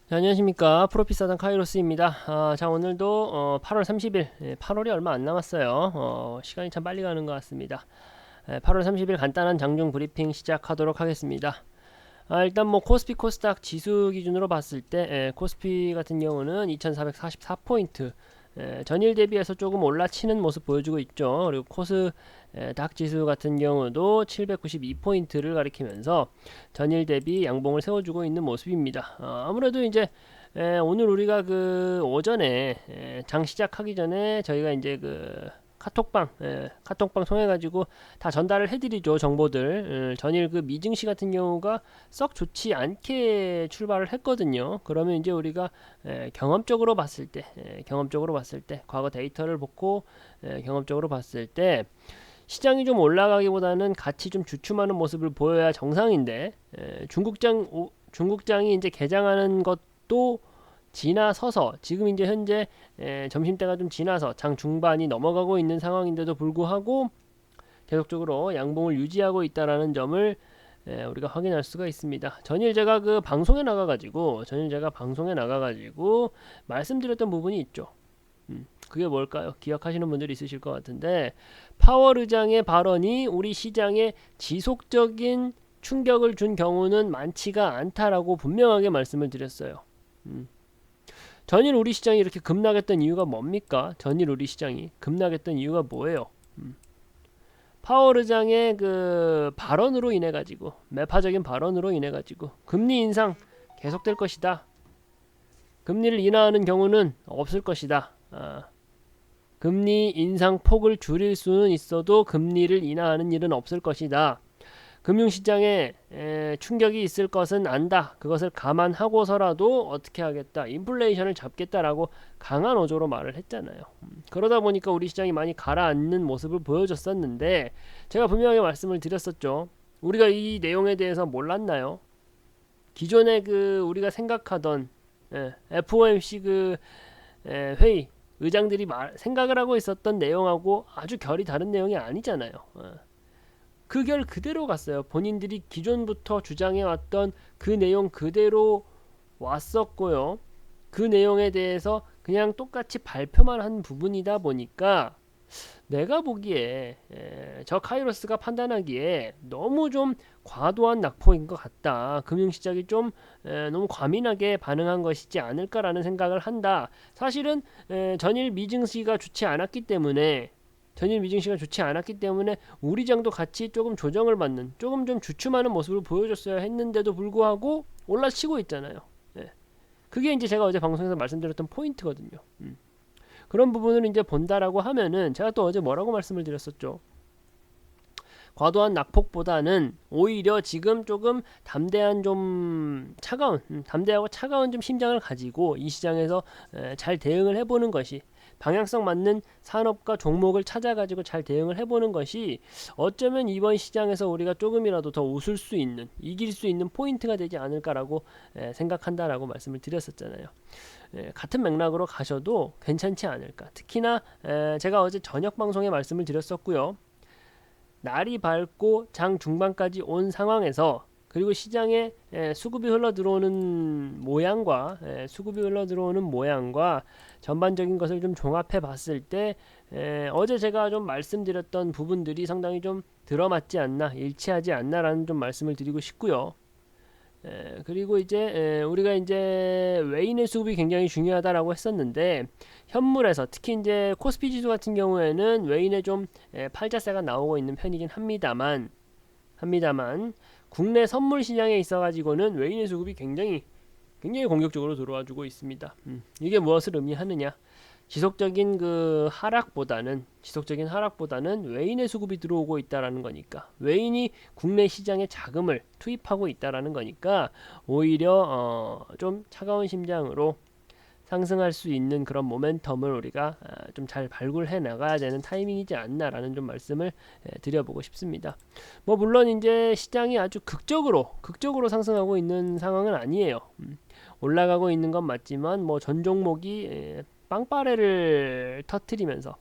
자, 안녕하십니까. 프로피사단 카이로스입니다. 자, 오늘도 8월 30일, 8월이 얼마 안 남았어요. 시간이 참 빨리 가는 것 같습니다. 8월 30일 간단한 장중 브리핑 시작하도록 하겠습니다. 일단 뭐 코스피 코스닥 지수 기준으로 봤을 때 코스피 같은 경우는 2444포인트, 전일 대비해서 조금 올라치는 모습 보여주고 있죠. 그리고 코스닥 지수 같은 경우도 792포인트를 가리키면서 전일 대비 양봉을 세워주고 있는 모습입니다. 아무래도 이제 오늘 우리가 그 오전에 장 시작하기 전에 저희가 이제 그 카톡방 통해 가지고 다 전달을 해드리죠. 정보들. 전일 그 미증시 같은 경우가 썩 좋지 않게 출발을 했거든요. 그러면 이제 우리가 경험적으로 봤을 때 과거 데이터를 보고 경험적으로 봤을 때 시장이 좀 올라가기보다는 같이 좀 주춤하는 모습을 보여야 정상인데, 중국장이 이제 개장하는 것도 지나서서 지금 이제 현재 점심때가 좀 지나서 장 중반이 넘어가고 있는 상황인데도 불구하고 계속적으로 양봉을 유지하고 있다라는 점을 우리가 확인할 수가 있습니다. 전일 제가 방송에 나가가지고 말씀드렸던 부분이 있죠. 그게 뭘까요? 기억하시는 분들이 있으실 것 같은데, 파월 의장의 발언이 우리 시장에 지속적인 충격을 준 경우는 많지가 않다라고 분명하게 말씀을 드렸어요. 전일 우리 시장이 이렇게 급락했던 이유가 뭡니까? 전일 우리 시장이 급락했던 이유가 뭐예요? 파월 의장의 그 발언으로 인해 가지고, 매파적인 발언으로 인해 가지고 금리 인상 계속될 것이다. 금리를 인하하는 경우는 없을 것이다. 금리 인상 폭을 줄일 수는 있어도 금리를 인하하는 일은 없을 것이다. 금융시장에 충격이 있을 것은 안다. 그것을 감안하고서라도 어떻게 하겠다. 인플레이션을 잡겠다라고 강한 어조로 말을 했잖아요. 그러다 보니까 우리 시장이 많이 가라앉는 모습을 보여줬었는데, 제가 분명하게 말씀을 드렸었죠. 우리가 이 내용에 대해서 몰랐나요? 기존에 그 우리가 생각하던 FOMC 그 회의 의장들이 생각을 하고 있었던 내용하고 아주 결이 다른 내용이 아니잖아요. 그 결 그대로 갔어요. 본인들이 기존부터 주장해왔던 그 내용 그대로 왔었고요. 그 내용에 대해서 그냥 똑같이 발표만 한 부분이다 보니까 내가 보기에 저 카이로스가 판단하기에 너무 좀 과도한 낙폭인 것 같다. 금융시장이 좀 너무 과민하게 반응한 것이지 않을까라는 생각을 한다. 사실은 전일 미증시가 좋지 않았기 때문에 우리 장도 같이 조금 조정을 받는, 조금 좀 주춤하는 모습을 보여줬어야 했는데도 불구하고 올라치고 있잖아요. 그게 이제 제가 어제 방송에서 말씀드렸던 포인트거든요. 그런 부분을 이제 본다라고 하면은 제가 또 어제 뭐라고 말씀을 드렸었죠. 과도한 낙폭보다는 오히려 지금 조금 담대하고 차가운 좀 심장을 가지고 이 시장에서 잘 대응을 해보는 것이, 방향성 맞는 산업과 종목을 찾아가지고 잘 대응을 해보는 것이 어쩌면 이번 시장에서 우리가 조금이라도 더 웃을 수 있는, 이길 수 있는 포인트가 되지 않을까라고 생각한다라고 말씀을 드렸었잖아요. 같은 맥락으로 가셔도 괜찮지 않을까. 특히나 제가 어제 저녁 방송에 말씀을 드렸었고요. 날이 밝고 장 중반까지 온 상황에서, 그리고 시장에 수급이 흘러 들어오는 모양과 전반적인 것을 좀 종합해 봤을 때 어제 제가 좀 말씀드렸던 부분들이 상당히 좀 들어맞지 않나, 일치하지 않나라는 좀 말씀을 드리고 싶고요. 그리고 이제 우리가 이제 외인의 수급이 굉장히 중요하다라고 했었는데, 현물에서 특히 이제 코스피 지수 같은 경우에는 외인의 좀 팔자세가 나오고 있는 편이긴 합니다만 국내 선물 시장에 있어가지고는 외인의 수급이 굉장히 공격적으로 들어와주고 있습니다. 이게 무엇을 의미하느냐? 지속적인 하락보다는 외인의 수급이 들어오고 있다라는 거니까, 외인이 국내 시장에 자금을 투입하고 있다라는 거니까 오히려 좀 차가운 심장으로 상승할 수 있는 그런 모멘텀을 우리가 좀 잘 발굴해 나가야 되는 타이밍이지 않나라는 좀 말씀을 드려보고 싶습니다. 뭐 물론 이제 시장이 아주 극적으로 상승하고 있는 상황은 아니에요. 올라가고 있는 건 맞지만 뭐 전 종목이 팡파레를 터트리면서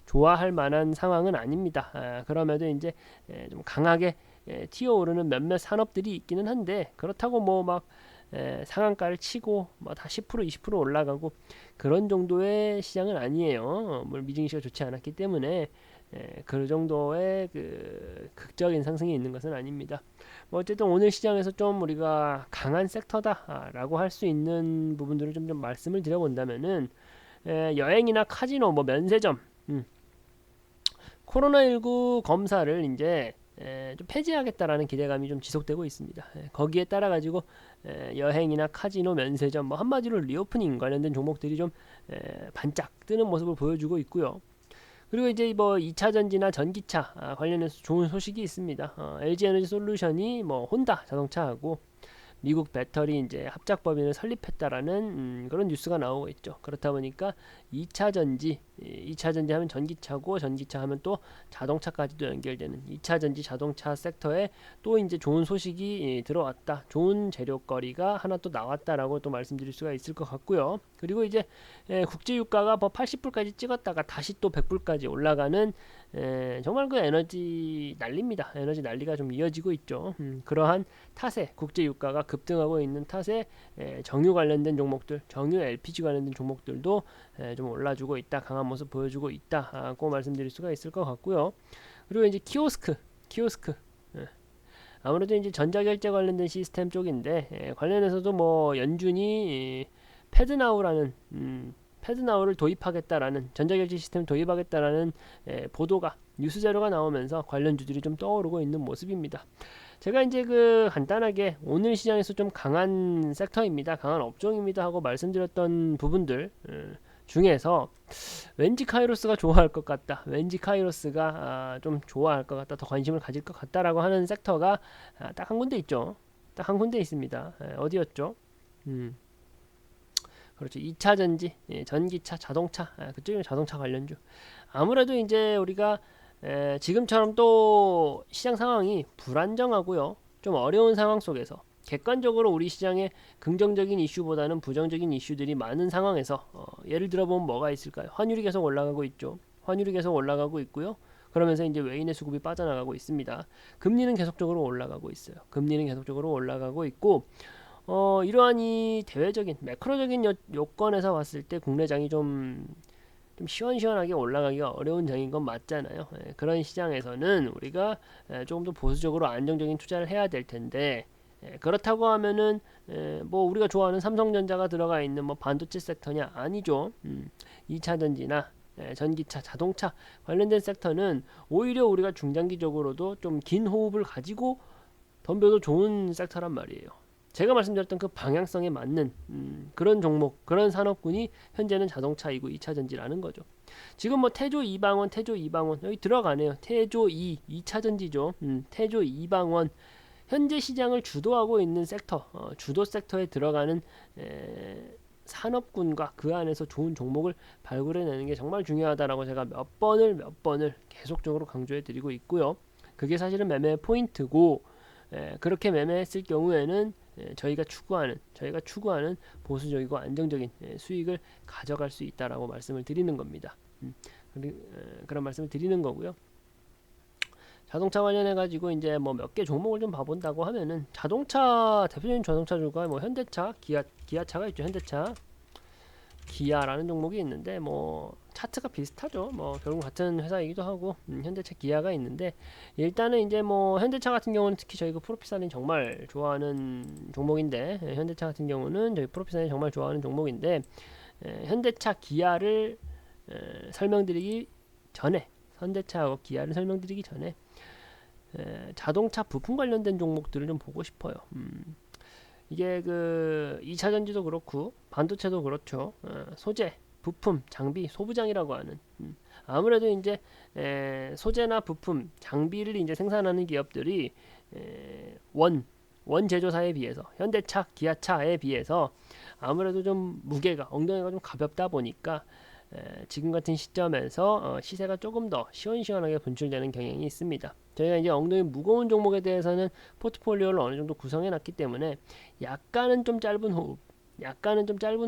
좋아할 만한 상황은 아닙니다. 그럼에도 이제 좀 강하게 튀어오르는 몇몇 산업들이 있기는 한데, 그렇다고 뭐 막 상한가를 치고 뭐 다 10% 20% 올라가고 그런 정도의 시장은 아니에요. 뭐 미증시가 좋지 않았기 때문에 그 정도의 그 극적인 상승이 있는 것은 아닙니다. 뭐 어쨌든 오늘 시장에서 좀 우리가 강한 섹터다라고 할 수 있는 부분들을 좀 말씀을 드려본다면은 여행이나 카지노, 뭐 면세점, 코로나19 검사를 이제 좀 폐지하겠다라는 기대감이 좀 지속되고 있습니다. 거기에 따라 가지고 여행이나 카지노, 면세점, 뭐 한마디로 리오프닝 관련된 종목들이 좀 반짝 뜨는 모습을 보여주고 있고요. 그리고 이제 뭐 2차 전지나 전기차 관련해서 좋은 소식이 있습니다. LG 에너지 솔루션이 뭐 혼다 자동차하고 미국 배터리 이제 합작 법인을 설립했다라는 그런 뉴스가 나오고 있죠. 그렇다 보니까 2차 전지, 2차 전지 하면 전기차고 전기차 하면 또 자동차까지도 연결되는 2차 전지 자동차 섹터에 또 이제 좋은 소식이 들어왔다. 좋은 재료거리가 하나 또 나왔다라고 또 말씀드릴 수가 있을 것 같고요. 그리고 이제 국제 유가가 뭐 80불까지 찍었다가 다시 또 100불까지 올라가는 정말 그 에너지 난리입니다. 에너지 난리가 좀 이어지고 있죠. 그러한 탓에 국제 유가가 급등하고 있는 탓에 정유 관련된 종목들, 정유 LPG 관련된 종목들도 좀 올라주고 있다, 강한 모습 보여주고 있다고 말씀드릴 수가 있을 것 같고요. 그리고 이제 키오스크, 아무래도 이제 전자결제 관련된 시스템 쪽인데 관련해서도 뭐 연준이 패드나우라는 패드나우를 도입하겠다라는 전자결제 시스템 도입하겠다라는 보도가 뉴스 자료가 나오면서 관련주들이 좀 떠오르고 있는 모습입니다. 제가 이제 그 간단하게 오늘 시장에서 좀 강한 섹터입니다, 강한 업종입니다 하고 말씀드렸던 부분들 중에서 왠지 카이로스가 좋아할 것 같다, 왠지 카이로스가 좀 좋아할 것 같다, 더 관심을 가질 것 같다라고 하는 섹터가 딱 한 군데 있죠. 딱 한 군데 있습니다. 어디였죠? 그렇죠. 2차 전지, 전기차, 자동차, 그쪽이 자동차 관련주. 아무래도 이제 우리가 지금처럼 또 시장 상황이 불안정하고요, 좀 어려운 상황 속에서 객관적으로 우리 시장에 긍정적인 이슈보다는 부정적인 이슈들이 많은 상황에서 예를 들어보면 뭐가 있을까요? 환율이 계속 올라가고 있죠. 환율이 계속 올라가고 있고요. 그러면서 이제 외인의 수급이 빠져나가고 있습니다. 금리는 계속적으로 올라가고 있어요. 금리는 계속적으로 올라가고 있고 이러한 이 대외적인 매크로적인 요건에서 봤을 때 국내장이 좀 시원시원하게 올라가기가 어려운 장인 건 맞잖아요. 그런 시장에서는 우리가 조금 더 보수적으로 안정적인 투자를 해야 될 텐데 그렇다고 하면은 뭐 우리가 좋아하는 삼성전자가 들어가 있는 뭐 반도체 섹터냐? 아니죠. 2차 전지나 전기차, 자동차 관련된 섹터는 오히려 우리가 중장기적으로도 좀 긴 호흡을 가지고 덤벼도 좋은 섹터란 말이에요. 제가 말씀드렸던 그 방향성에 맞는 그런 종목, 그런 산업군이 현재는 자동차이고 2차 전지라는 거죠. 지금 뭐 태조 이방원, 태조 이방원 여기 들어가네요. 태조 2차 전지죠. 태조 이방원 현재 시장을 주도하고 있는 섹터, 주도 섹터에 들어가는 산업군과 그 안에서 좋은 종목을 발굴해내는 게 정말 중요하다라고 제가 몇 번을 계속적으로 강조해 드리고 있고요. 그게 사실은 매매 포인트고 그렇게 매매했을 경우에는 저희가 추구하는 보수적이고 안정적인 수익을 가져갈 수 있다라고 말씀을 드리는 겁니다. 그런 말씀을 드리는 거고요. 자동차 관련해 가지고 이제 뭐 몇 개 종목을 좀 봐본다고 하면은 자동차 대표적인 자동차주가 뭐 현대차, 기아차가 있죠. 현대차, 기아라는 종목이 있는데 뭐 차트가 비슷하죠. 뭐 결국 같은 회사이기도 하고 현대차, 기아가 있는데 일단은 이제 뭐 현대차 같은 경우는 특히 저희가 프로피사는 정말 좋아하는 종목인데 현대차 같은 경우는 저희 프로피사는 정말 좋아하는 종목인데 현대차, 기아를 설명드리기 전에 현대차하고 기아를 설명드리기 전에 자동차 부품 관련된 종목들을 좀 보고 싶어요. 이게 그 2차 전지도 그렇고 반도체도 그렇죠. 소재, 부품, 장비, 소부장이라고 하는 아무래도 이제 소재나 부품, 장비를 이제 생산하는 기업들이 원 제조사에 비해서 현대차, 기아차에 비해서 아무래도 좀 무게가 엉덩이가 좀 가볍다 보니까 지금 같은 시점에서 시세가 조금 더 시원시원하게 분출되는 경향이 있습니다. 저희가 이제 엉덩이 무거운 종목에 대해서는 포트폴리오를 어느 정도 구성해 놨기 때문에 약간은 좀 짧은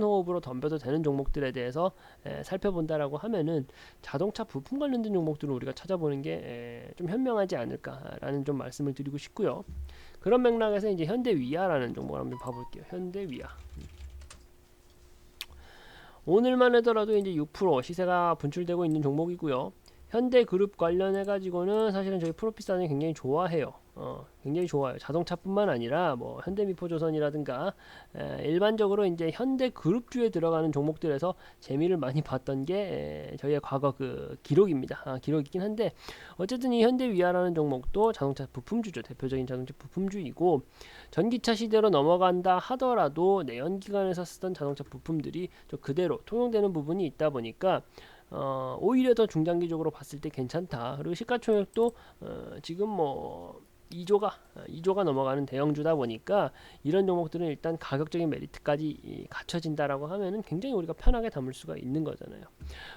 호흡으로 덤벼도 되는 종목들에 대해서 살펴본다라고 하면은 자동차 부품 관련된 종목들을 우리가 찾아보는 게 좀 현명하지 않을까라는 좀 말씀을 드리고 싶고요. 그런 맥락에서 이제 현대위아라는 종목을 한번 봐볼게요. 현대위아. 오늘만 하더라도 이제 6% 시세가 분출되고 있는 종목이고요. 현대그룹 관련해 가지고는 사실은 저희 프로피사는 굉장히 좋아해요. 굉장히 좋아요. 자동차뿐만 아니라 뭐 현대미포조선이라든가 일반적으로 이제 현대그룹주에 들어가는 종목들에서 재미를 많이 봤던 게 저희의 과거 그 기록입니다. 기록이긴 한데 어쨌든 이 현대위아라는 종목도 자동차 부품주죠. 대표적인 자동차 부품주이고 전기차 시대로 넘어간다 하더라도 내연기관에서 쓰던 자동차 부품들이 좀 그대로 통용되는 부분이 있다 보니까 오히려 더 중장기적으로 봤을 때 괜찮다. 그리고 시가총액도 지금 뭐 2조가 넘어가는 대형주다 보니까 이런 종목들은 일단 가격적인 메리트까지 갖춰진다라고 하면은 굉장히 우리가 편하게 담을 수가 있는 거잖아요.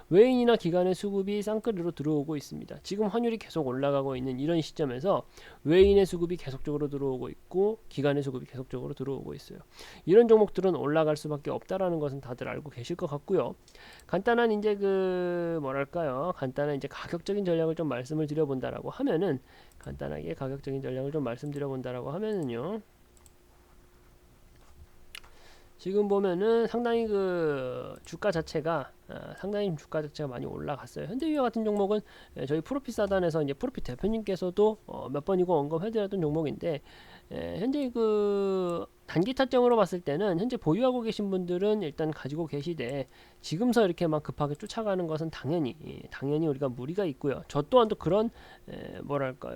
외인이나 기관의 수급이 쌍끌이로 들어오고 있습니다. 지금 환율이 계속 올라가고 있는 이런 시점에서 외인의 수급이 계속적으로 들어오고 있고 기관의 수급이 계속적으로 들어오고 있어요. 이런 종목들은 올라갈 수밖에 없다라는 것은 다들 알고 계실 것 같고요. 간단한 이제 간단한 이제 가격적인 전략을 좀 말씀을 드려본다라고 하면은 간단하게 가격적인 전략을 좀 말씀드려본다라고 하면은요. 지금 보면은 상당히 그 주가 자체가 많이 올라갔어요. 현대위아 같은 종목은 저희 프로핏 사단에서 이제 프로핏 대표님께서도 몇 번이고 언급해드렸던 종목인데 현재 그 단기 타점으로 봤을 때는 현재 보유하고 계신 분들은 일단 가지고 계시되 지금서 이렇게 막 급하게 쫓아가는 것은 당연히 우리가 무리가 있고요. 저 또한 또 그런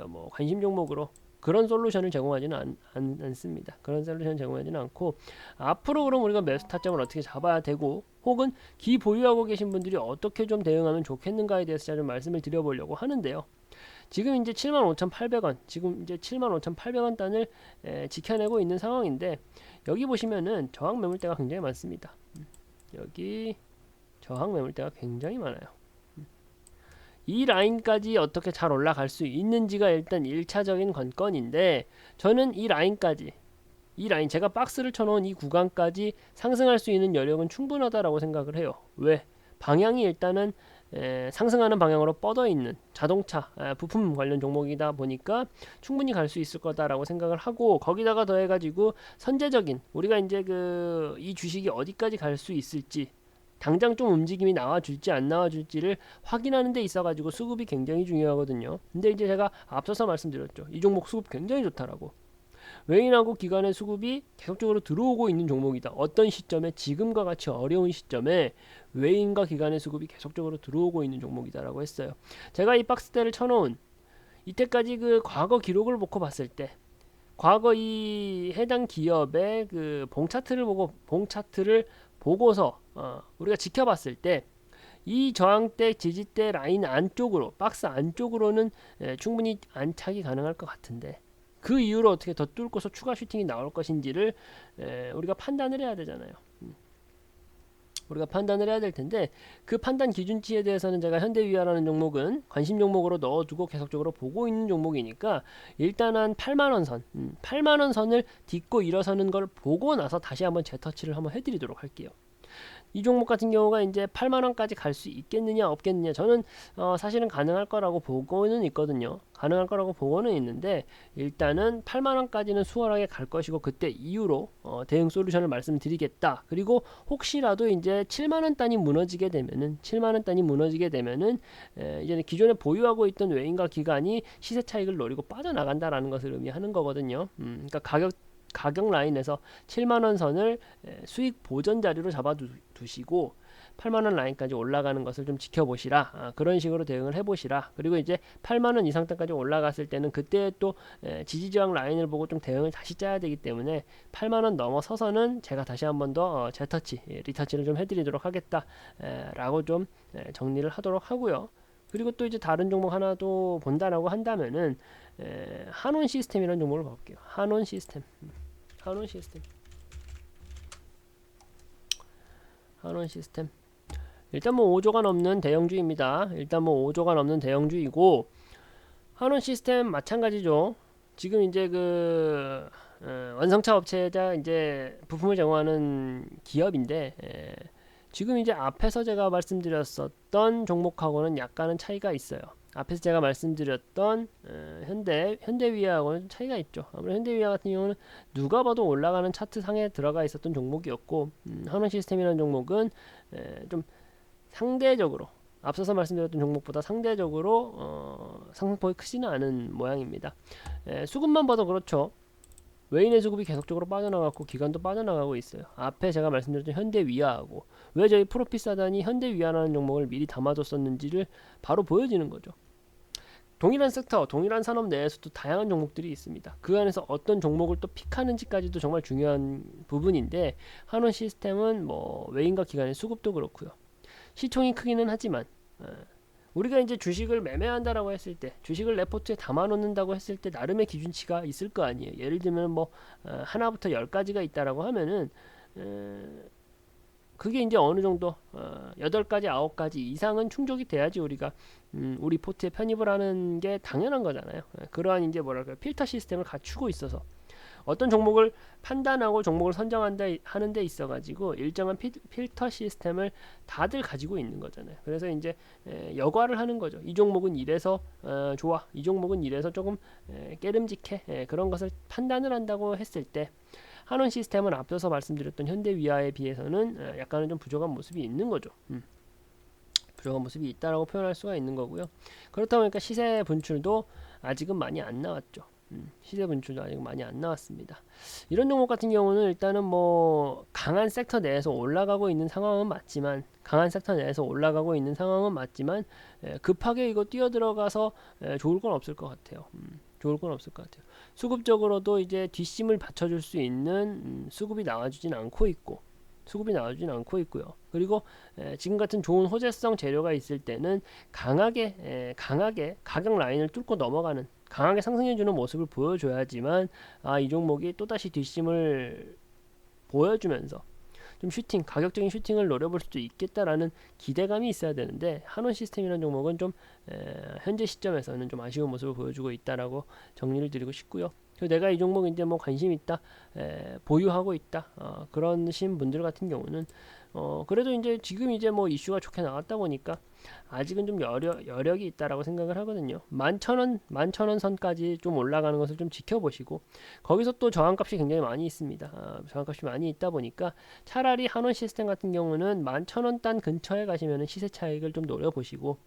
뭐 관심 종목으로 그런 솔루션을 제공하지는 않습니다. 그런 솔루션 제공하지는 않고 앞으로 그럼 우리가 매수 타점을 어떻게 잡아야 되고 혹은 기 보유하고 계신 분들이 어떻게 좀 대응하면 좋겠는가에 대해서 좀 말씀을 드려보려고 하는데요. 지금 이제 75,800원, 지금 이제 75,800원 단을 지켜내고 있는 상황인데 여기 보시면은 저항 매물대가 굉장히 많습니다. 여기 저항 매물대가 굉장히 많아요. 이 라인까지 어떻게 잘 올라갈 수 있는지가 일단 1차적인 관건인데 저는 이 라인 제가 박스를 쳐놓은 이 구간까지 상승할 수 있는 여력은 충분하다라고 생각을 해요. 왜? 방향이 일단은 상승하는 방향으로 뻗어 있는 자동차 부품 관련 종목이다 보니까 충분히 갈 수 있을 거다라고 생각을 하고 거기다가 더해가지고 선제적인 우리가 이제 이 주식이 어디까지 갈 수 있을지 당장 좀 움직임이 나와줄지 안 나와줄지를 확인하는 데 있어가지고 수급이 굉장히 중요하거든요. 근데 이제 제가 앞서서 말씀드렸죠. 이 종목 수급 굉장히 좋다라고. 외인하고 기관의 수급이 계속적으로 들어오고 있는 종목이다. 어떤 시점에 지금과 같이 어려운 시점에 외인과 기관의 수급이 계속적으로 들어오고 있는 종목이다라고 했어요. 제가 이 박스대를 쳐놓은 이때까지 그 과거 기록을 놓고 봤을 때 과거 이 해당 기업의 그 봉차트를 보고서 우리가 지켜봤을 때 이 저항대 지지대 라인 안쪽으로 박스 안쪽으로는 충분히 안착이 가능할 것 같은데 그 이후로 어떻게 더 뚫고서 추가 슈팅이 나올 것인지를 우리가 판단을 해야 되잖아요. 우리가 판단을 해야 될 텐데 그 판단 기준치에 대해서는 제가 현대위아라는 종목은 관심 종목으로 넣어두고 계속적으로 보고 있는 종목이니까 일단 한 8만원 선 8만원 선을 딛고 일어서는 걸 보고 나서 다시 한번 재터치를 한번 해드리도록 할게요. 이 종목 같은 경우가 이제 8만원까지 갈 수 있겠느냐 없겠느냐 저는 사실은 가능할 거라고 보고는 있거든요. 가능할 거라고 보고는 있는데 일단은 8만원까지는 수월하게 갈 것이고 그때 이후로 대응 솔루션을 말씀드리겠다. 그리고 혹시라도 이제 7만원 단이 무너지게 되면은 이제는 기존에 보유하고 있던 외인과 기관이 시세 차익을 노리고 빠져나간다라는 것을 의미하는 거거든요. 그러니까 가격 라인에서 7만원 선을 수익 보전 자리로 잡아두시고 8만원 라인까지 올라가는 것을 좀 지켜보시라. 그런 식으로 대응을 해보시라. 그리고 이제 8만원 이상 단까지 올라갔을 때는 그때 또 지지저항 라인을 보고 좀 대응을 다시 짜야 되기 때문에 8만원 넘어서서는 제가 다시 한 번 더 리터치를 좀 해드리도록 하겠다 라고 좀 정리를 하도록 하고요. 그리고 또 이제 다른 종목 하나 또 본다라고 한다면은 한원 시스템이라는 종목을 볼게요. 한원 시스템 일단 뭐 5조가 넘는 대형주입니다. 한원 시스템 마찬가지죠. 지금 이제 완성차 업체자 이제 부품을 제공하는 기업인데 지금 이제 앞에서 제가 말씀드렸었던 종목하고는 약간은 차이가 있어요. 앞에서 제가 말씀드렸던 현대위아하고는 차이가 있죠. 아무래도 현대위아 같은 경우는 누가 봐도 올라가는 차트 상에 들어가 있었던 종목이었고, 한원시스템이라는 종목은 좀 상대적으로 앞서서 말씀드렸던 종목보다 상대적으로 상승폭이 크지는 않은 모양입니다. 수급만 봐도 그렇죠. 외인의 수급이 계속적으로 빠져나갔고 기관도 빠져나가고 있어요. 앞에 제가 말씀드렸던 현대위아하고 왜 저희 프로핏사단이 현대위아라는 종목을 미리 담아뒀었는지를 바로 보여지는 거죠. 동일한 섹터, 동일한 산업 내에서도 다양한 종목들이 있습니다. 그 안에서 어떤 종목을 또 픽하는지까지도 정말 중요한 부분인데, 한원 시스템은 뭐 외인과 기관의 수급도 그렇고요. 시총이 크기는 하지만 우리가 이제 주식을 매매한다라고 했을 때, 주식을 레포트에 담아놓는다고 했을 때 나름의 기준치가 있을 거 아니에요. 예를 들면 뭐 하나부터 10가지가 있다라고 하면은 그게 이제 어느 정도 8가지, 9가지 이상은 충족이 돼야지 우리가 우리 포트에 편입을 하는 게 당연한 거잖아요. 그러한 이제 뭐랄까 필터 시스템을 갖추고 있어서 어떤 종목을 판단하고 종목을 선정한다 하는 데 있어 가지고 일정한 필터 시스템을 다들 가지고 있는 거잖아요. 그래서 이제 여과를 하는 거죠. 이 종목은 이래서 좋아, 이 종목은 이래서 조금 깨름직해, 그런 것을 판단을 한다고 했을 때 한원 시스템은 앞서서 말씀드렸던 현대위아에 비해서는 약간은 좀 부족한 모습이 있는 거죠. 부족한 모습이 있다라고 표현할 수가 있는 거고요. 그렇다 보니까 시세 분출도 아직은 많이 안 나왔죠. 시세 분출도 아직 많이 안 나왔습니다. 이런 종목 같은 경우는 일단은 뭐 강한 섹터 내에서 올라가고 있는 상황은 맞지만 급하게 이거 뛰어들어가서 좋을 건 없을 것 같아요. 좋을 건 없을 것 같아요. 수급적으로도 이제 뒷심을 받쳐줄 수 있는 수급이 나와주진 않고 있고요. 그리고 지금 같은 좋은 호재성 재료가 있을 때는 강하게 가격 라인을 뚫고 넘어가는, 강하게 상승해주는 모습을 보여줘야지만 이 종목이 또다시 뒷심을 보여주면서 좀 가격적인 슈팅을 노려볼 수도 있겠다라는 기대감이 있어야 되는데, 한원 시스템이라는 종목은 좀 현재 시점에서는 좀 아쉬운 모습을 보여주고 있다라고 정리를 드리고 싶고요. 그리고 내가 이 종목 이제 뭐 관심 있다, 보유하고 있다, 그러신 분들 같은 경우는 그래도 이제 지금 이제 뭐 이슈가 좋게 나왔다 보니까 아직은 좀 여력이 있다라고 생각을 하거든요. 11,000원 선까지 좀 올라가는 것을 좀 지켜보시고, 거기서 또 저항값이 굉장히 많이 있습니다. 저항값이 많이 있다 보니까 차라리 한원 시스템 같은 경우는 11,000원 단 근처에 가시면 시세 차익을 좀 노려보시고,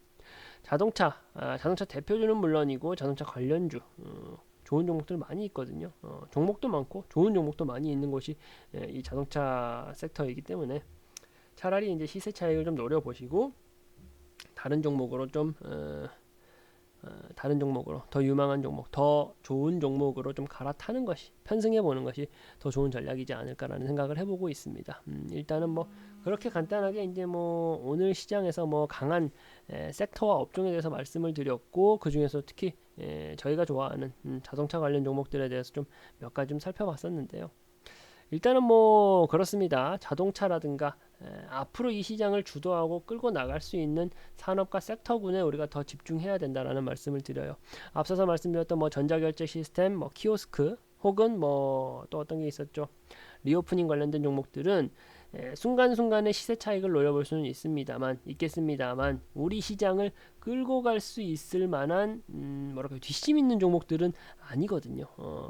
자동차 대표주는 물론이고 자동차 관련주 좋은 종목들 많이 있거든요. 종목도 많고 좋은 종목도 많이 있는 곳이 이 자동차 섹터이기 때문에 차라리 이제 시세 차익을 좀 노려보시고 다른 종목으로 더 유망한 종목, 더 좋은 종목으로 좀 갈아타는 것이, 편승해 보는 것이 더 좋은 전략이지 않을까라는 생각을 해보고 있습니다. 일단은 뭐 그렇게 간단하게 이제 뭐 오늘 시장에서 뭐 강한 섹터와 업종에 대해서 말씀을 드렸고, 그 중에서 특히 저희가 좋아하는 자동차 관련 종목들에 대해서 좀 몇 가지 좀 살펴봤었는데요. 일단은 뭐 그렇습니다. 자동차라든가 앞으로 이 시장을 주도하고 끌고 나갈 수 있는 산업과 섹터군에 우리가 더 집중해야 된다라는 말씀을 드려요. 앞서서 말씀드렸던 뭐 전자결제 시스템, 뭐 키오스크, 혹은 뭐 또 어떤 게 있었죠, 리오프닝 관련된 종목들은 순간순간의 시세 차익을 노려볼 수는 있겠습니다만 우리 시장을 끌고 갈 수 있을 만한 뭐랄까 뒷심 있는 종목들은 아니거든요.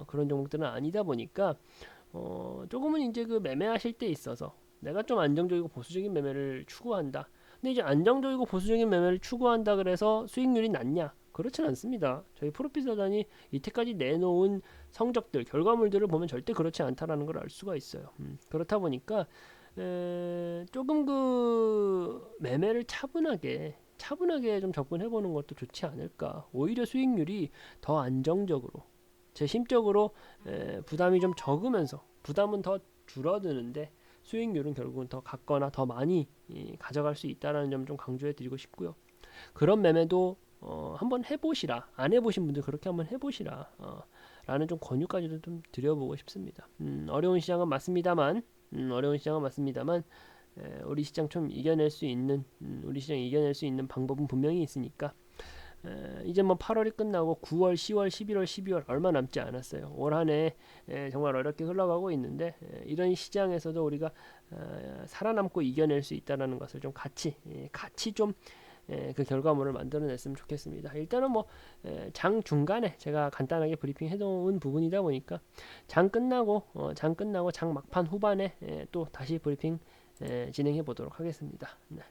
그런 종목들은 아니다 보니까 조금은 이제 그 매매하실 때 있어서 내가 좀 안정적이고 보수적인 매매를 추구한다. 근데 이제 안정적이고 보수적인 매매를 추구한다 그래서 수익률이 낮냐? 그렇진 않습니다. 저희 프로핏사단이 이때까지 내놓은 성적들, 결과물들을 보면 절대 그렇지 않다라는 걸 알 수가 있어요. 그렇다 보니까 조금 그 매매를 차분하게 좀 접근해보는 것도 좋지 않을까. 오히려 수익률이 더 안정적으로, 제 심적으로 부담이 좀 적으면서, 부담은 더 줄어드는데 수익률은 결국은 더 같거나 더 많이 가져갈 수 있다는 점 좀 강조해 드리고 싶고요. 그런 매매도 한번 해보시라, 안 해보신 분들 그렇게 한번 해보시라 라는 좀 권유까지도 좀 드려보고 싶습니다. 어려운 시장은 맞습니다만 우리 시장 좀 이겨낼 수 있는 방법은 분명히 있으니까, 이제 뭐 8월이 끝나고 9월, 10월, 11월, 12월 얼마 남지 않았어요. 올 한해 정말 어렵게 흘러가고 있는데, 이런 시장에서도 우리가 살아남고 이겨낼 수 있다는 것을 좀 같이 좀 그 결과물을 만들어냈으면 좋겠습니다. 일단은 뭐 장 중간에 제가 간단하게 브리핑 해놓은 부분이다 보니까 장 끝나고 장 막판 후반에 또 다시 브리핑 진행해 보도록 하겠습니다. 네.